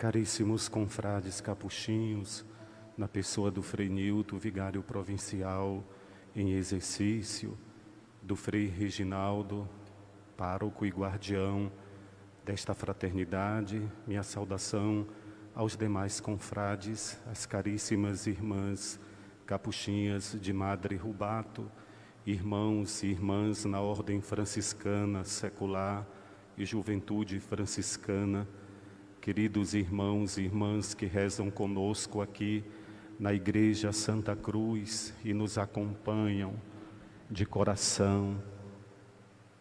Caríssimos confrades capuchinhos, na pessoa do Frei Nilton, vigário provincial em exercício, do Frei Reginaldo, pároco e guardião desta fraternidade, minha saudação aos demais confrades, às caríssimas irmãs capuchinhas de Madre Rubato, irmãos e irmãs na ordem franciscana secular e juventude franciscana, queridos irmãos e irmãs que rezam conosco aqui na Igreja Santa Cruz e nos acompanham de coração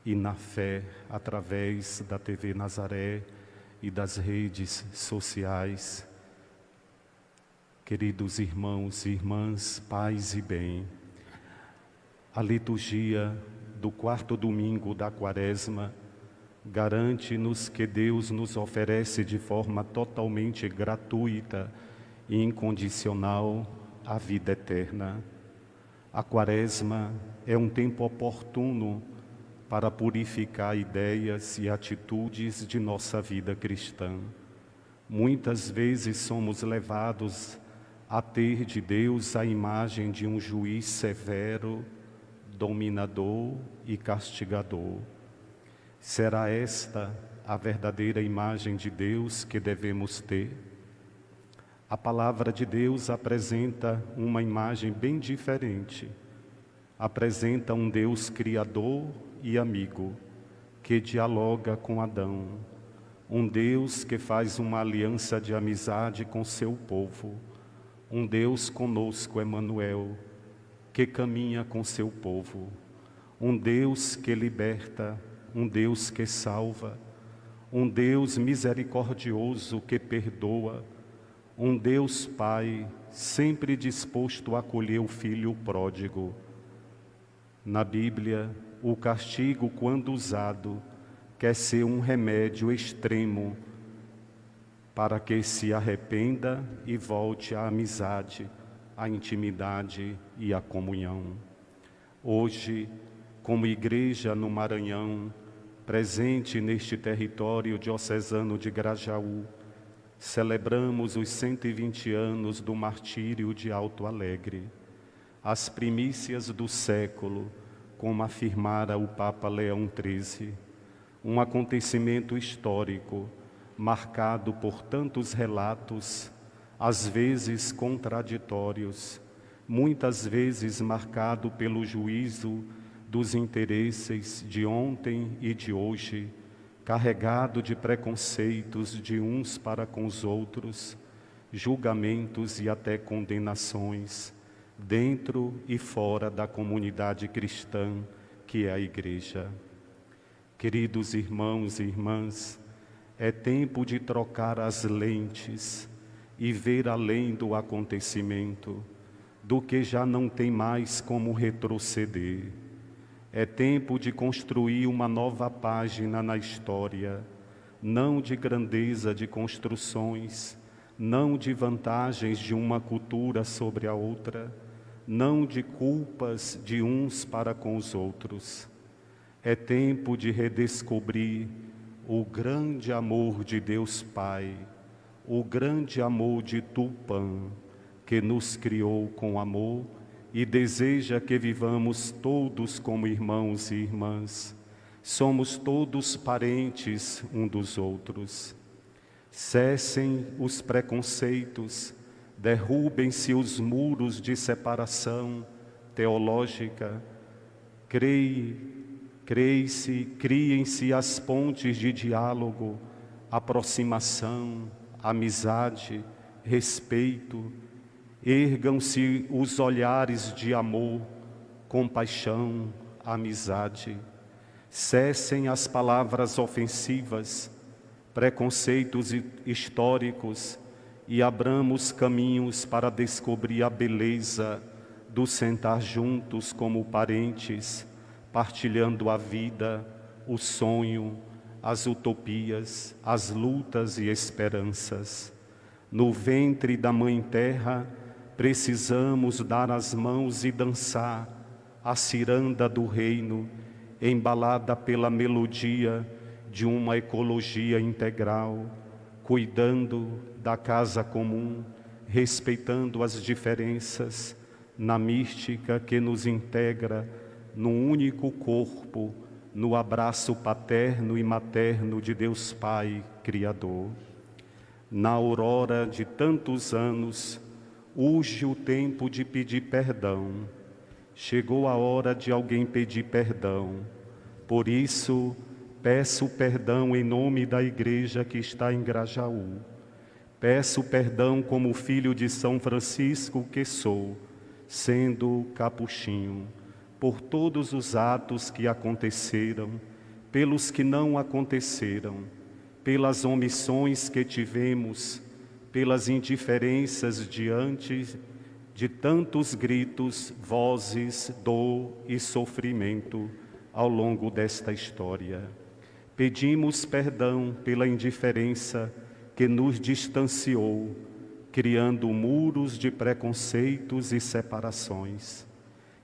e na fé através da TV Nazaré e das redes sociais. Queridos irmãos e irmãs, paz e bem, a liturgia do quarto domingo da Quaresma garante-nos que Deus nos oferece de forma totalmente gratuita e incondicional a vida eterna. A Quaresma é um tempo oportuno para purificar ideias e atitudes de nossa vida cristã. Muitas vezes somos levados a ter de Deus a imagem de um juiz severo, dominador e castigador. Será esta a verdadeira imagem de Deus que devemos ter? A palavra de Deus apresenta uma imagem bem diferente. Apresenta um Deus criador e amigo, que dialoga com Adão. Um Deus que faz uma aliança de amizade com seu povo. Um Deus conosco, Emmanuel, que caminha com seu povo. Um Deus que liberta, um Deus que salva, um Deus misericordioso que perdoa, um Deus Pai sempre disposto a acolher o filho pródigo. Na Bíblia, o castigo, quando usado, quer ser um remédio extremo para que se arrependa e volte à amizade, à intimidade e à comunhão. Hoje, como igreja no Maranhão, presente neste território diocesano de Grajaú, celebramos os 120 anos do martírio de Alto Alegre, as primícias do século, como afirmara o Papa Leão XIII, um acontecimento histórico marcado por tantos relatos, às vezes contraditórios, muitas vezes marcado pelo juízo dos interesses de ontem e de hoje, carregado de preconceitos de uns para com os outros, julgamentos e até condenações, dentro e fora da comunidade cristã que é a Igreja. Queridos irmãos e irmãs, é tempo de trocar as lentes e ver além do acontecimento, do que já não tem mais como retroceder. É tempo de construir uma nova página na história, não de grandeza de construções, não de vantagens de uma cultura sobre a outra, não de culpas de uns para com os outros. É tempo de redescobrir o grande amor de Deus Pai, o grande amor de Tupã, que nos criou com amor e deseja que vivamos todos como irmãos e irmãs. Somos todos parentes um dos outros. Cessem os preconceitos, derrubem-se os muros de separação teológica, criem-se as pontes de diálogo, aproximação, amizade, respeito. Ergam-se os olhares de amor, compaixão, amizade. Cessem as palavras ofensivas, preconceitos históricos e abramos caminhos para descobrir a beleza do sentar juntos como parentes, partilhando a vida, o sonho, as utopias, as lutas e esperanças. No ventre da Mãe Terra, precisamos dar as mãos e dançar a ciranda do reino, embalada pela melodia de uma ecologia integral, cuidando da casa comum, respeitando as diferenças, na mística que nos integra num único corpo, no abraço paterno e materno de Deus Pai Criador. Na aurora de tantos anos, urge o tempo de pedir perdão. Chegou a hora de alguém pedir perdão. Por isso, peço perdão em nome da igreja que está em Grajaú. Peço perdão como filho de São Francisco que sou, sendo capuchinho, por todos os atos que aconteceram, pelos que não aconteceram, pelas omissões que tivemos, pelas indiferenças diante de tantos gritos, vozes, dor e sofrimento ao longo desta história. Pedimos perdão pela indiferença que nos distanciou, criando muros de preconceitos e separações.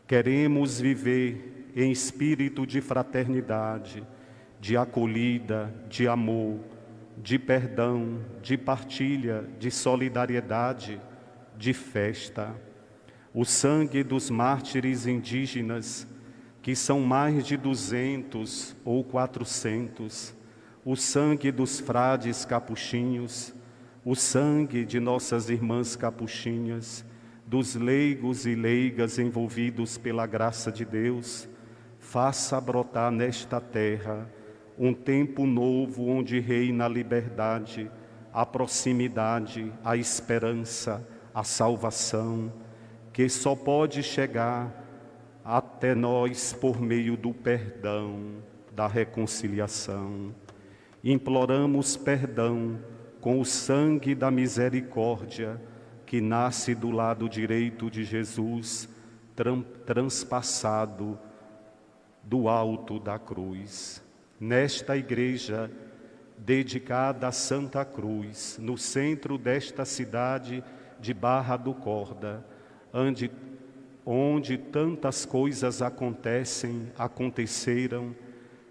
Queremos viver em espírito de fraternidade, de acolhida, de amor, de perdão, de partilha, de solidariedade, de festa. O sangue dos mártires indígenas, que são mais de 200 ou 400, o sangue dos frades capuchinhos, o sangue de nossas irmãs capuchinhas, dos leigos e leigas envolvidos pela graça de Deus, faça brotar nesta terra um tempo novo onde reina a liberdade, a proximidade, a esperança, a salvação, que só pode chegar até nós por meio do perdão, da reconciliação. Imploramos perdão com o sangue da misericórdia que nasce do lado direito de Jesus, transpassado do alto da cruz. Nesta igreja dedicada à Santa Cruz, no centro desta cidade de Barra do Corda, onde tantas coisas aconteceram,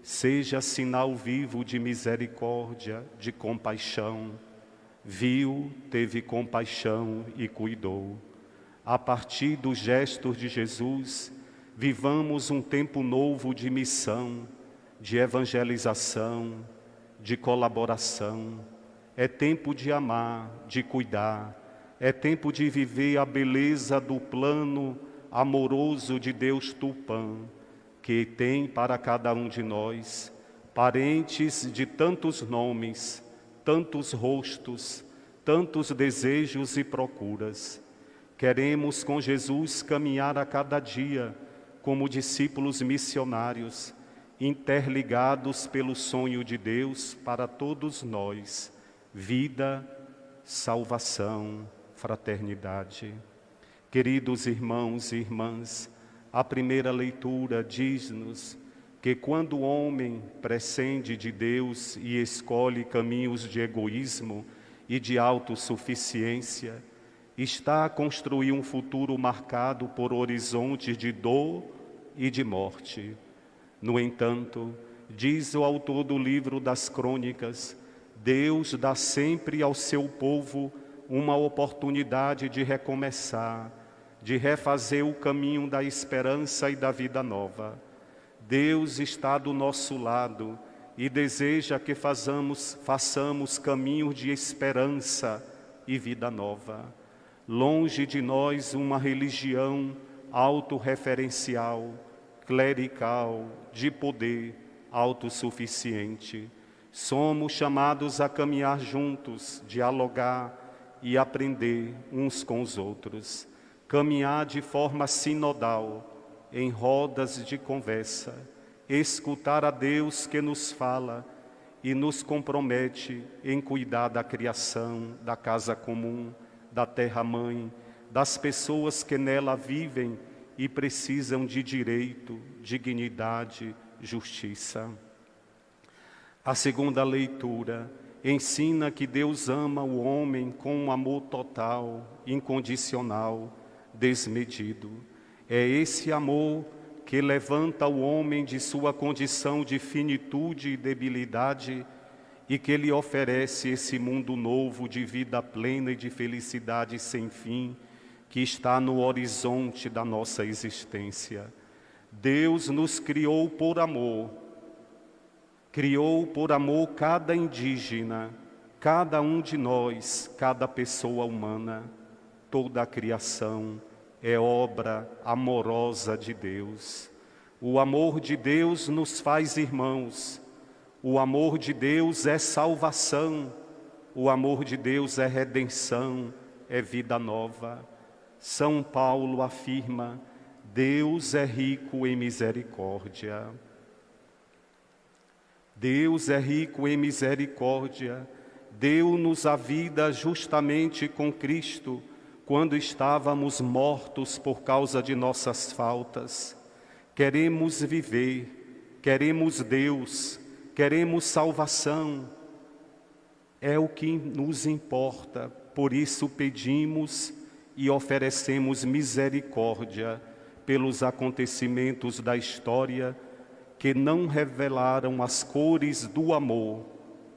seja sinal vivo de misericórdia, de compaixão. Viu, teve compaixão e cuidou. A partir dos gestos de Jesus, vivamos um tempo novo de missão, de evangelização, de colaboração. É tempo de amar, de cuidar. É tempo de viver a beleza do plano amoroso de Deus Tupã, que tem para cada um de nós parentes de tantos nomes, tantos rostos, tantos desejos e procuras. Queremos com Jesus caminhar a cada dia como discípulos missionários, interligados pelo sonho de Deus para todos nós, vida, salvação, fraternidade. Queridos irmãos e irmãs, a primeira leitura diz-nos que quando o homem prescinde de Deus e escolhe caminhos de egoísmo e de autossuficiência, está a construir um futuro marcado por horizontes de dor e de morte. No entanto, diz o autor do livro das Crônicas, Deus dá sempre ao seu povo uma oportunidade de recomeçar, de refazer o caminho da esperança e da vida nova. Deus está do nosso lado e deseja que façamos caminhos de esperança e vida nova. Longe de nós uma religião autorreferencial, clerical, de poder, autossuficiente. Somos chamados a caminhar juntos, dialogar e aprender uns com os outros. Caminhar de forma sinodal, em rodas de conversa, escutar a Deus que nos fala e nos compromete em cuidar da criação, da casa comum, da terra-mãe, das pessoas que nela vivem e precisam de direito, dignidade, justiça. A segunda leitura ensina que Deus ama o homem com um amor total, incondicional, desmedido. É esse amor que levanta o homem de sua condição de finitude e debilidade e que Ele oferece esse mundo novo de vida plena e de felicidade sem fim, que está no horizonte da nossa existência. Deus nos criou por amor cada indígena, cada um de nós, cada pessoa humana. Toda a criação é obra amorosa de Deus. O amor de Deus nos faz irmãos. O amor de Deus é salvação. O amor de Deus é redenção, é vida nova. São Paulo afirma: Deus é rico em misericórdia. Deus é rico em misericórdia. Deu-nos a vida justamente com Cristo, quando estávamos mortos por causa de nossas faltas. Queremos viver, queremos Deus, queremos salvação. É o que nos importa, por isso pedimos e oferecemos misericórdia pelos acontecimentos da história que não revelaram as cores do amor,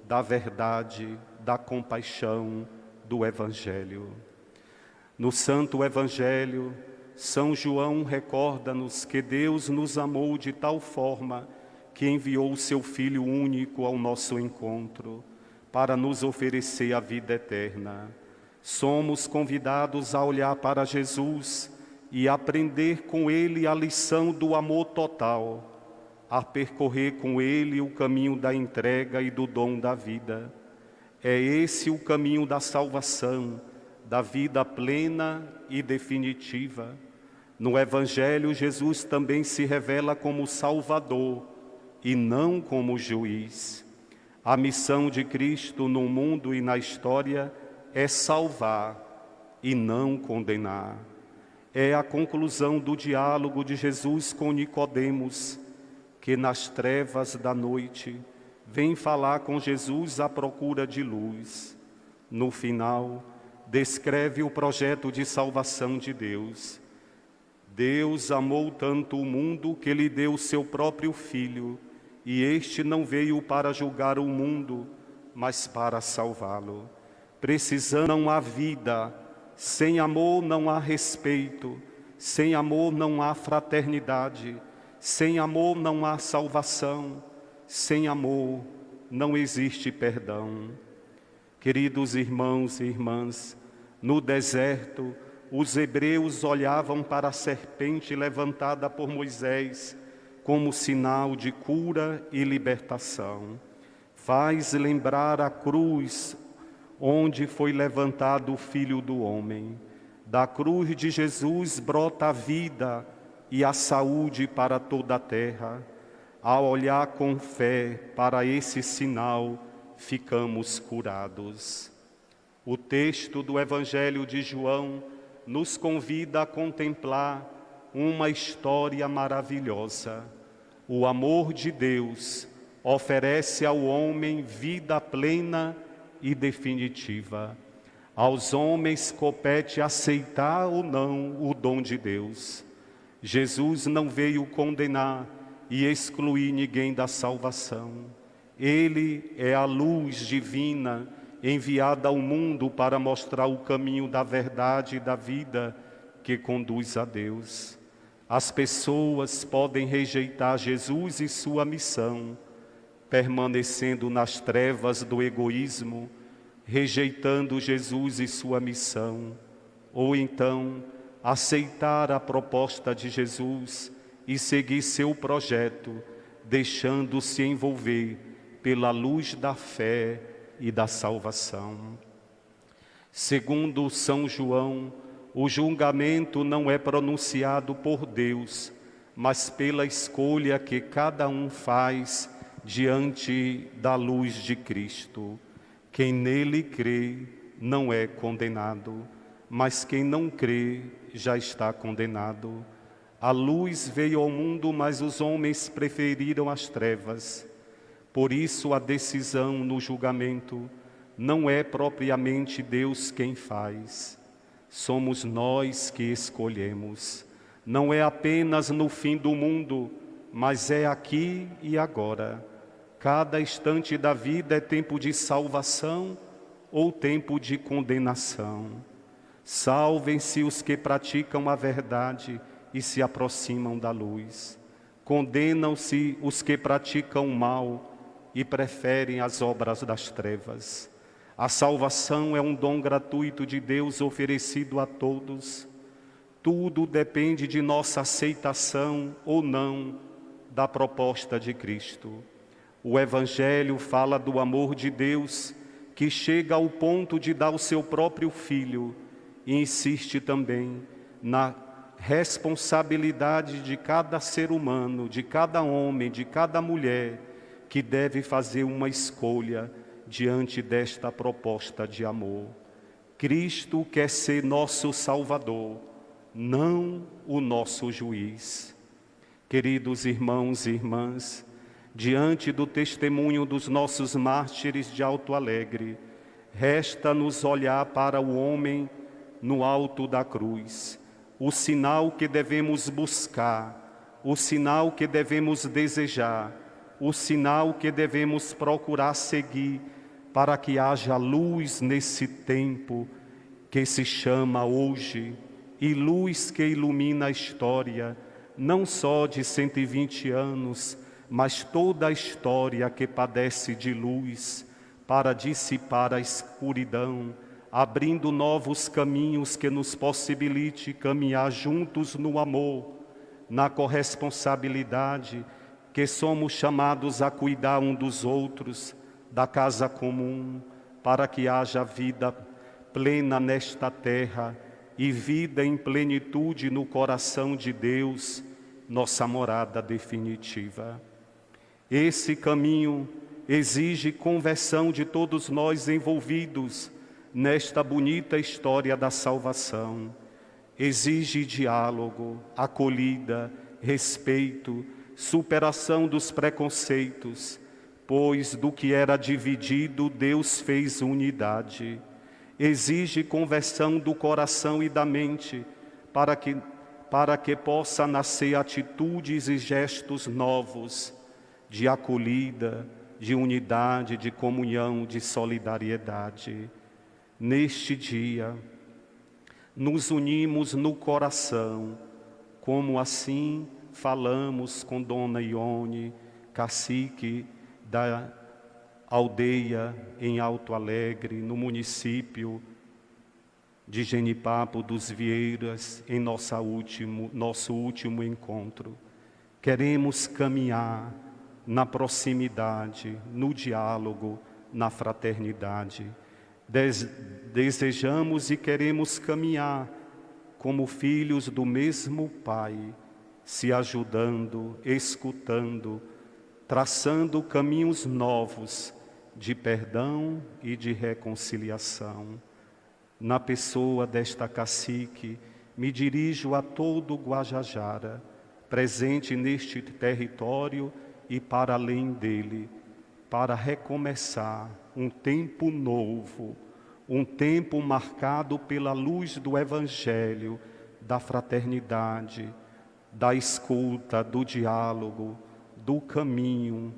da verdade, da compaixão, do Evangelho. No Santo Evangelho, São João recorda-nos que Deus nos amou de tal forma que enviou o seu Filho único ao nosso encontro, para nos oferecer a vida eterna. Somos convidados a olhar para Jesus e aprender com Ele a lição do amor total, a percorrer com Ele o caminho da entrega e do dom da vida. É esse o caminho da salvação, da vida plena e definitiva. No Evangelho, Jesus também se revela como Salvador e não como juiz. A missão de Cristo no mundo e na história é salvar e não condenar. É a conclusão do diálogo de Jesus com Nicodemos, que nas trevas da noite vem falar com Jesus à procura de luz. No final, descreve o projeto de salvação de Deus. Deus amou tanto o mundo que lhe deu seu próprio Filho, e este não veio para julgar o mundo, mas para salvá-lo. Precisando, não há vida, sem amor não há respeito, sem amor não há fraternidade, sem amor não há salvação, sem amor não existe perdão. Queridos irmãos e irmãs, no deserto, os hebreus olhavam para a serpente levantada por Moisés como sinal de cura e libertação. Faz lembrar a cruz onde foi levantado o Filho do Homem. Da cruz de Jesus brota a vida e a saúde para toda a terra. Ao olhar com fé para esse sinal, ficamos curados. O texto do Evangelho de João nos convida a contemplar uma história maravilhosa. O amor de Deus oferece ao homem vida plena e definitiva. Aos homens compete aceitar ou não o dom de Deus. Jesus não veio condenar e excluir ninguém da salvação. Ele é a luz divina enviada ao mundo para mostrar o caminho da verdade e da vida que conduz a Deus. As pessoas podem rejeitar Jesus e sua missão, permanecendo nas trevas do egoísmo, rejeitando Jesus e sua missão, ou então aceitar a proposta de Jesus e seguir seu projeto, deixando-se envolver pela luz da fé e da salvação. Segundo São João, o julgamento não é pronunciado por Deus, mas pela escolha que cada um faz diante da luz de Cristo. Quem nele crê não é condenado, mas quem não crê já está condenado. A luz veio ao mundo, mas os homens preferiram as trevas. Por isso a decisão no julgamento não é propriamente Deus quem faz. Somos nós que escolhemos. Não é apenas no fim do mundo, mas é aqui e agora. Cada instante da vida é tempo de salvação ou tempo de condenação. Salvem-se os que praticam a verdade e se aproximam da luz. Condenam-se os que praticam o mal e preferem as obras das trevas. A salvação é um dom gratuito de Deus oferecido a todos. Tudo depende de nossa aceitação ou não da proposta de Cristo. O Evangelho fala do amor de Deus, que chega ao ponto de dar o seu próprio Filho, e insiste também na responsabilidade de cada ser humano, de cada homem, de cada mulher, que deve fazer uma escolha diante desta proposta de amor. Cristo quer ser nosso Salvador, não o nosso juiz. Queridos irmãos e irmãs, diante do testemunho dos nossos mártires de Alto Alegre, resta-nos olhar para o homem no alto da cruz, o sinal que devemos buscar, o sinal que devemos desejar, o sinal que devemos procurar seguir para que haja luz nesse tempo que se chama hoje, e luz que ilumina a história, não só de 120 anos, mas toda a história que padece de luz, para dissipar a escuridão, abrindo novos caminhos que nos possibilite caminhar juntos no amor, na corresponsabilidade, que somos chamados a cuidar um dos outros, da casa comum, para que haja vida plena nesta terra e vida em plenitude no coração de Deus, nossa morada definitiva. Esse caminho exige conversão de todos nós envolvidos nesta bonita história da salvação. Exige diálogo, acolhida, respeito, superação dos preconceitos, pois do que era dividido, Deus fez unidade. Exige conversão do coração e da mente, para que possa nascer atitudes e gestos novos, de acolhida, de unidade, de comunhão, de solidariedade. Neste dia, nos unimos no coração, como assim falamos com Dona Ione, cacique da aldeia em Alto Alegre, no município de Genipapo dos Vieiras, em nosso último encontro. Queremos caminhar na proximidade, no diálogo, na fraternidade. Desejamos e queremos caminhar como filhos do mesmo Pai, se ajudando, escutando, traçando caminhos novos de perdão e de reconciliação. Na pessoa desta cacique, me dirijo a todo Guajajara, presente neste território e para além dele, para recomeçar um tempo novo, um tempo marcado pela luz do Evangelho, da fraternidade, da escuta, do diálogo, do caminho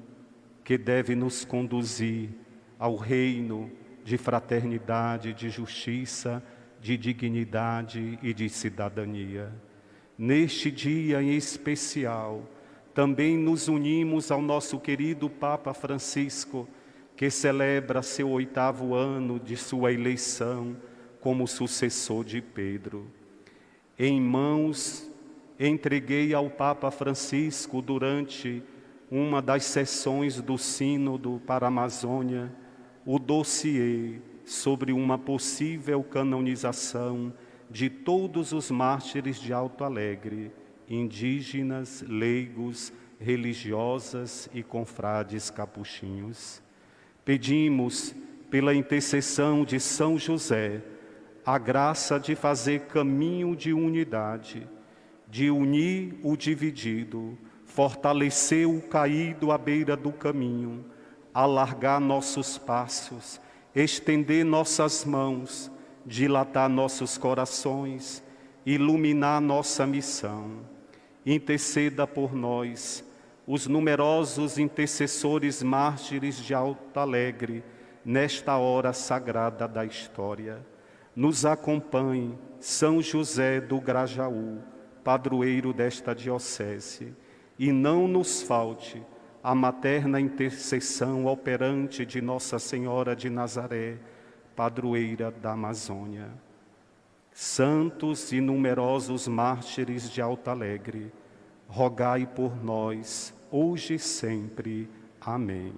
que deve nos conduzir ao reino de fraternidade, de justiça, de dignidade e de cidadania. Neste dia em especial, também nos unimos ao nosso querido Papa Francisco, que celebra seu 8º ano de sua eleição como sucessor de Pedro. Em mãos, entreguei ao Papa Francisco, durante uma das sessões do Sínodo para a Amazônia, o dossiê sobre uma possível canonização de todos os mártires de Alto Alegre, indígenas, leigos, religiosas e confrades capuchinhos. Pedimos, pela intercessão de São José, a graça de fazer caminho de unidade, de unir o dividido, fortalecer o caído à beira do caminho, alargar nossos passos, estender nossas mãos, dilatar nossos corações, iluminar nossa missão. Interceda por nós, os numerosos intercessores mártires de Alto Alegre, nesta hora sagrada da história. Nos acompanhe São José do Grajaú, padroeiro desta diocese, e não nos falte a materna intercessão operante de Nossa Senhora de Nazaré, padroeira da Amazônia. Santos e numerosos mártires de Alto Alegre, rogai por nós, hoje e sempre. Amém.